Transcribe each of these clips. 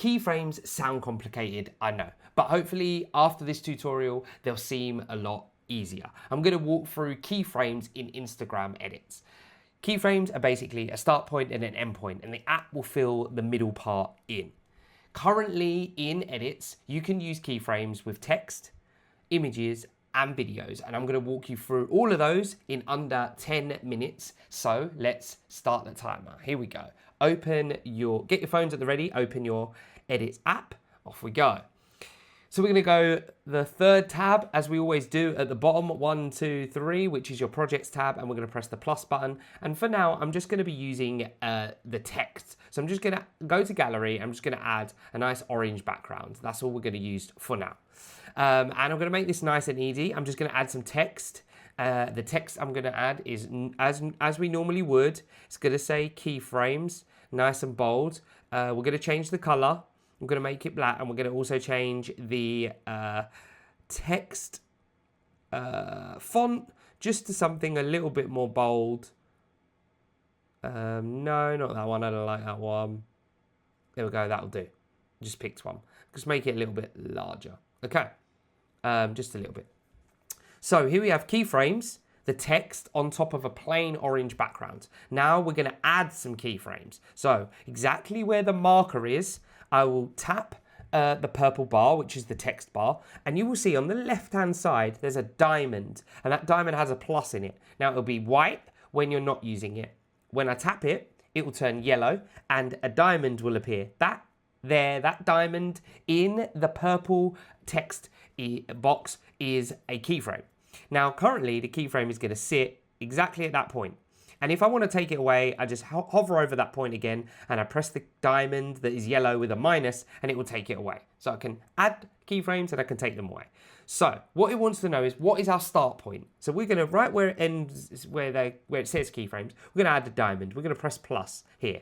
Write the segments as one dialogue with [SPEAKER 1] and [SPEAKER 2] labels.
[SPEAKER 1] Keyframes sound complicated, I know, but hopefully after this tutorial, they'll seem a lot easier. I'm going to walk through keyframes in Instagram edits. Keyframes are basically a start point and an end point, and the app will fill the middle part in. Currently in edits, you can use keyframes with text, images, and videos, and I'm going to walk you through all of those in under 10 minutes. So let's start the timer. Here we go. Get your phones at the ready, open your edits app, off we go. So we're going to go the third tab, as we always do at the bottom, 1, 2, 3, which is your projects tab, and we're going to press the plus button. And for now, I'm just going to be using the text. So I'm just going to go to gallery. I'm just going to add a nice orange background. That's all we're going to use for now. And I'm going to make this nice and easy. I'm just going to add some text. The text I'm going to add is, as we normally would, it's going to say keyframes, nice and bold. We're going to change the color. I'm going to make it black, and we're going to also change the text font just to something a little bit more bold. No, not that one. I don't like that one. There we go. That'll do. Just picked one. Just make it a little bit larger. Okay. Just a little bit. So here we have keyframes, the text on top of a plain orange background. Now we're going to add some keyframes. So exactly where the marker is, I will tap the purple bar, which is the text bar, and you will see on the left-hand side, there's a diamond, and that diamond has a plus in it. Now it'll be white when you're not using it. When I tap it, it will turn yellow, and a diamond will appear. That diamond in the purple text box is a keyframe. Now, currently, the keyframe is going to sit exactly at that point. And if I want to take it away, I just hover over that point again, and I press the diamond that is yellow with a minus, and it will take it away. So I can add keyframes, and I can take them away. So what it wants to know is, what is our start point? So we're going to, right where it ends, where it says keyframes, we're going to add a diamond. We're going to press plus here.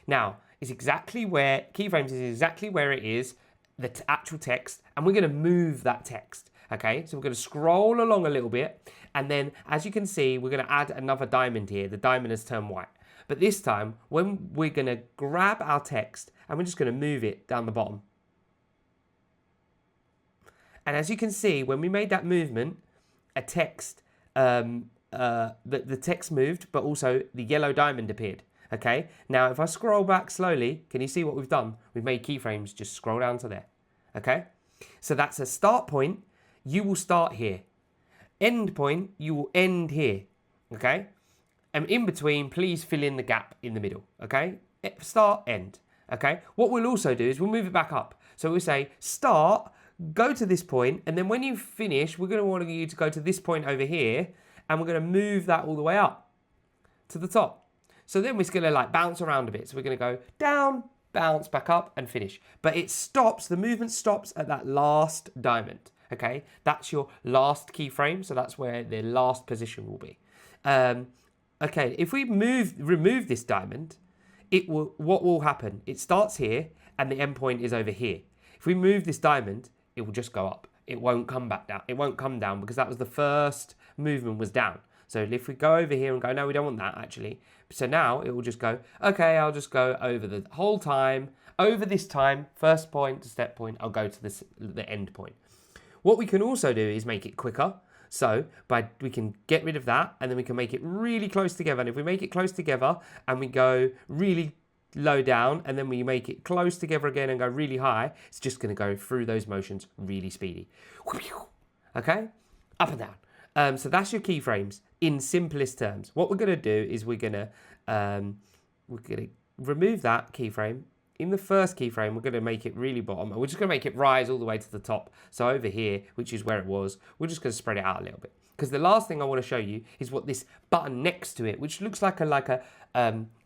[SPEAKER 1] Now, it's exactly where, keyframes is exactly where it is, the actual text, and we're going to move that text. Okay, so we're going to scroll along a little bit, and then as you can see, we're going to add another diamond here. The diamond has turned white. But this time, when we're going to grab our text, and we're just going to move it down the bottom. And as you can see, when we made that movement, the text moved, but also the yellow diamond appeared. Okay, now if I scroll back slowly, can you see what we've done? We've made keyframes just scroll down to there. Okay, so that's a start point. You will start here. End point, you will end here. Okay, and in between, please fill in the gap in the middle. Okay, start, end. Okay, what we'll also do is we'll move it back up. So we'll say start, go to this point, and then when you finish, we're going to want you to go to this point over here, and we're going to move that all the way up to the top. So then we're going to like bounce around a bit. So we're going to go down, bounce back up, and finish. But it stops, the movement stops at that last diamond. Okay, that's your last keyframe. So that's where the last position will be. Okay, if we remove this diamond, what will happen? It starts here, and the endpoint is over here. If we move this diamond, it will just go up. It won't come back down. It won't come down because that was the first movement was down. So if we go over here and go, no, we don't want that actually. So now it will just go, okay, I'll just go over the whole time. Over this time, first point to step point, I'll go to the end point. What we can also do is make it quicker. So we can get rid of that, and then we can make it really close together. And if we make it close together and we go really low down, and then we make it close together again and go really high, it's just going to go through those motions really speedy. Okay, up and down. So that's your keyframes in simplest terms. What we're going to do is we're going to remove that keyframe. In the first keyframe, we're going to make it really bottom. And we're just going to make it rise all the way to the top. So over here, which is where it was, we're just going to spread it out a little bit. Because the last thing I want to show you is what this button next to it, which looks like a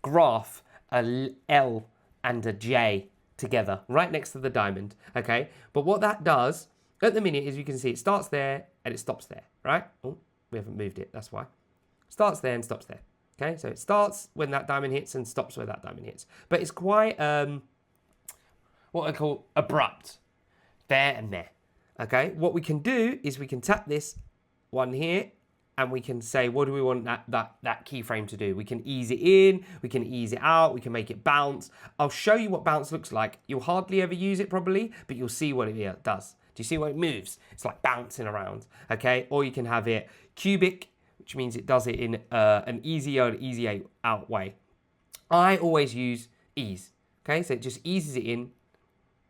[SPEAKER 1] graph, a L and a J together, right next to the diamond. Okay, but what that does at the minute is you can see it starts there and it stops there, right? Oh, we haven't moved it, that's why. Starts there and stops there. Okay, so it starts when that diamond hits and stops where that diamond hits. But it's quite, what I call abrupt. There and there. Okay, what we can do is we can tap this one here and we can say, what do we want that keyframe to do? We can ease it in, we can ease it out, we can make it bounce. I'll show you what bounce looks like. You'll hardly ever use it probably, but you'll see what it does. Do you see what it moves? It's like bouncing around, okay? Or you can have it cubic, which means it does it in an easy out way. I always use ease, okay? So it just eases it in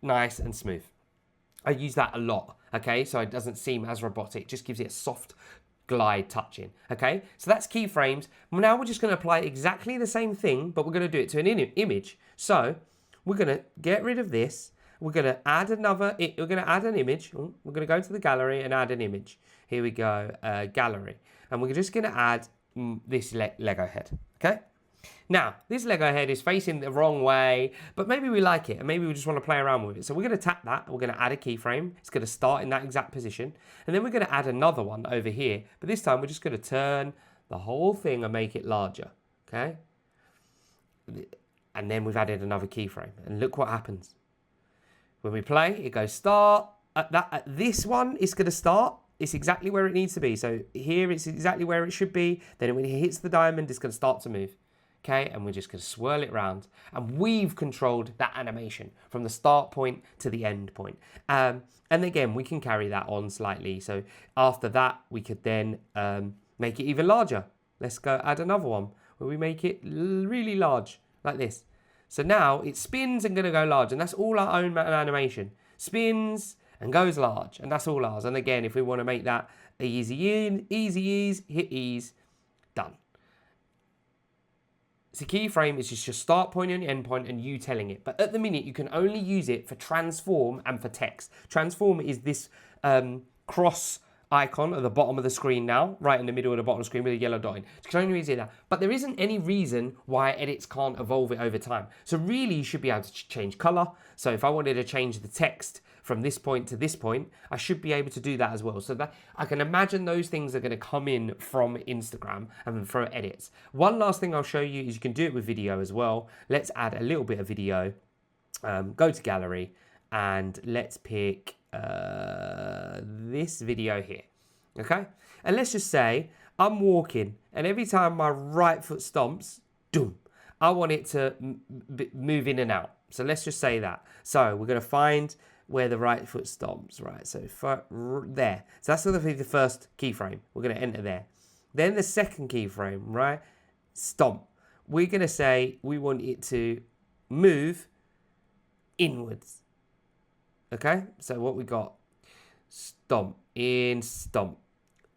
[SPEAKER 1] nice and smooth. I use that a lot, okay? So it doesn't seem as robotic, just gives it a soft glide touching, okay? So that's keyframes. Now we're just gonna apply exactly the same thing, but we're gonna do it to an image. So we're gonna get rid of this. We're gonna add we're gonna add an image. We're gonna go to the gallery and add an image. Here we go, gallery. And we're just gonna add this Lego head, okay? Now, this Lego head is facing the wrong way, but maybe we like it, and maybe we just want to play around with it. So we're going to tap that, and we're going to add a keyframe. It's going to start in that exact position, and then we're going to add another one over here. But this time, we're just going to turn the whole thing and make it larger, okay? And then we've added another keyframe, and look what happens. When we play, it goes start. At this one, it's going to start. It's exactly where it needs to be. So here, it's exactly where it should be. Then when it hits the diamond, it's going to start to move. Okay, and we're just going to swirl it around, and we've controlled that animation from the start point to the end point. And again, we can carry that on slightly. So after that, we could then make it even larger. Let's go add another one where we make it really large, like this. So now it spins and going to go large, and that's all our own animation. Spins and goes large, and that's all ours. And again, if we want to make that easy in, easy ease, hit ease, done. So keyframe is just your start point and your end point and you telling it. But at the minute, you can only use it for transform and for text. Transform is this cross icon at the bottom of the screen now, right in the middle of the bottom of the screen with a yellow dot in. You can only use it there. But there isn't any reason why edits can't evolve it over time. So really, you should be able to change color. So if I wanted to change the text from this point to this point, I should be able to do that as well. So that I can imagine those things are going to come in from Instagram and from edits. One last thing I'll show you is you can do it with video as well. Let's add a little bit of video. Go to gallery and let's pick this video here. Okay? And let's just say I'm walking and every time my right foot stomps, doom, I want it to move in and out. So let's just say that. So we're going to find where the right foot stomps, right? So there. So that's going to be the first keyframe. We're going to enter there. Then the second keyframe, right? Stomp. We're going to say we want it to move inwards. Okay? So what we got? Stomp. In, stomp.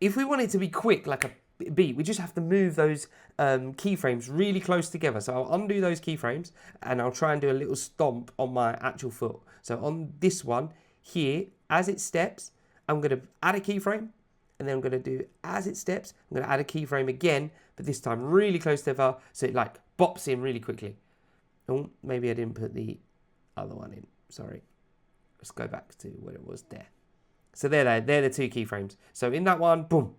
[SPEAKER 1] If we want it to be quick, like a beat, we just have to move those keyframes really close together. So I'll undo those keyframes and I'll try and do a little stomp on my actual foot. So on this one here, as it steps, I'm going to add a keyframe, and then I'm going to do as it steps, I'm going to add a keyframe again, but this time really close together, so it like bops in really quickly. Oh, maybe I didn't put the other one in. Sorry. Let's go back to where it was there. So they're the two keyframes. So in that one, boom.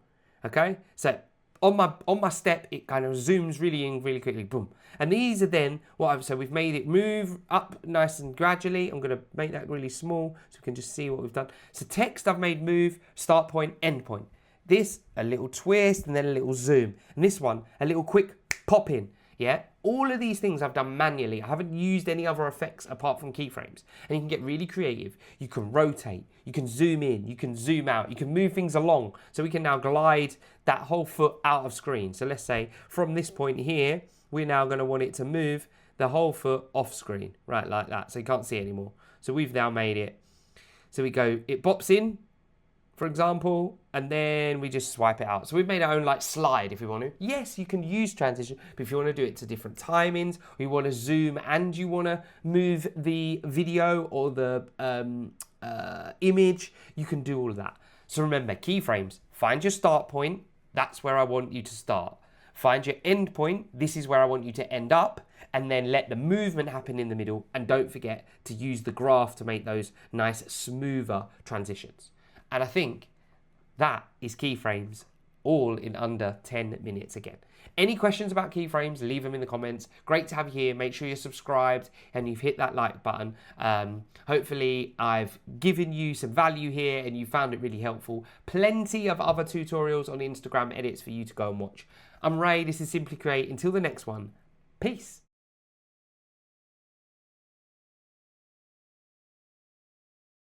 [SPEAKER 1] Okay. So on my step, it kind of zooms really in really quickly. Boom. And these are then so we've made it move up nice and gradually. I'm going to make that really small so we can just see what we've done. So text I've made move, start point, end point. This, a little twist and then a little zoom. And this one, a little quick pop in. Yeah, all of these things I've done manually. I haven't used any other effects apart from keyframes. And you can get really creative. You can rotate, you can zoom in, you can zoom out, you can move things along. So we can now glide that whole foot out of screen. So let's say from this point here, we're now going to want it to move the whole foot off screen, right, like that. So you can't see it anymore. So we've now made it. So we go, it bops in, for example, and then we just swipe it out. So we've made our own like slide if we want to. Yes, you can use transition, but if you want to do it to different timings, or you want to zoom and you want to move the video or the image, you can do all of that. So remember, keyframes, find your start point. That's where I want you to start. Find your end point. This is where I want you to end up. And then let the movement happen in the middle. And don't forget to use the graph to make those nice, smoother transitions. And I think that is keyframes all in under 10 minutes again. Any questions about keyframes, leave them in the comments. Great to have you here. Make sure you're subscribed and you've hit that like button. Hopefully I've given you some value here and you found it really helpful. Plenty of other tutorials on Instagram edits for you to go and watch. I'm Ray, this is Simply Create. Until the next one, peace.